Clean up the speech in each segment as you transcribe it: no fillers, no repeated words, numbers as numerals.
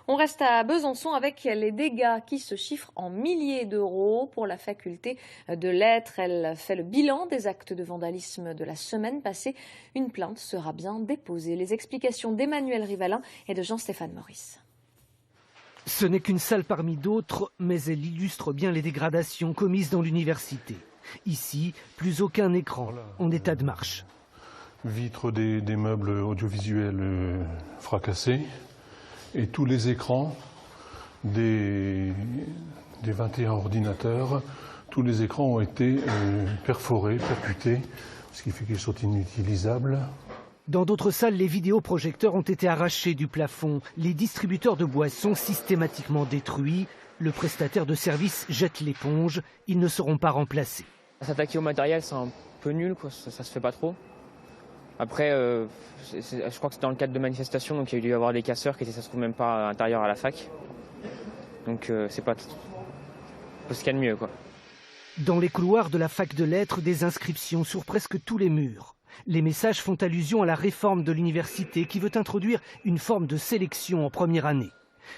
On reste à Besançon avec les dégâts qui se chiffrent en milliers d'euros pour la faculté de lettres. Elle fait le bilan des actes de vandalisme de la semaine passée. Une plainte sera bien déposée. Les explications d'Emmanuel Rivalin et de Jean-Stéphane Maurice. Ce n'est qu'une salle parmi d'autres, mais elle illustre bien les dégradations commises dans l'université. Ici, plus aucun écran en état de marche. Vitres des meubles audiovisuels fracassés et tous les écrans des 21 ordinateurs, tous les écrans ont été perforés, percutés, ce qui fait qu'ils sont inutilisables. Dans d'autres salles, les vidéoprojecteurs ont été arrachés du plafond. Les distributeurs de boissons systématiquement détruits. Le prestataire de service jette l'éponge. Ils ne seront pas remplacés. S'attaquer au matériel, c'est un peu nul, quoi. Ça se fait pas trop. Après, je crois que c'est dans le cadre de manifestations, donc il y a dû y avoir des casseurs qui étaient, ça se trouve même pas à l'intérieur à la fac. Donc c'est pas ce qu'il y a de mieux, quoi. Dans les couloirs de la fac de lettres, des inscriptions sur presque tous les murs. Les messages font allusion à la réforme de l'université qui veut introduire une forme de sélection en première année.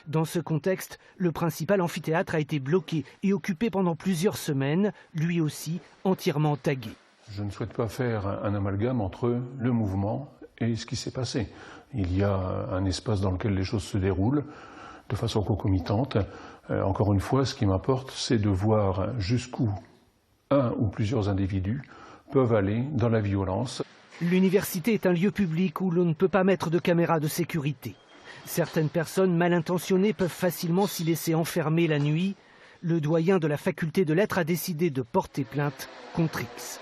Dans ce contexte, le principal amphithéâtre a été bloqué et occupé pendant plusieurs semaines, lui aussi entièrement tagué. Je ne souhaite pas faire un amalgame entre le mouvement et ce qui s'est passé. Il y a un espace dans lequel les choses se déroulent de façon concomitante. Encore une fois, ce qui m'importe, c'est de voir jusqu'où un ou plusieurs individus peuvent aller dans la violence. L'université est un lieu public où l'on ne peut pas mettre de caméras de sécurité. Certaines personnes mal intentionnées peuvent facilement s'y laisser enfermer la nuit. Le doyen de la faculté de lettres a décidé de porter plainte contre X.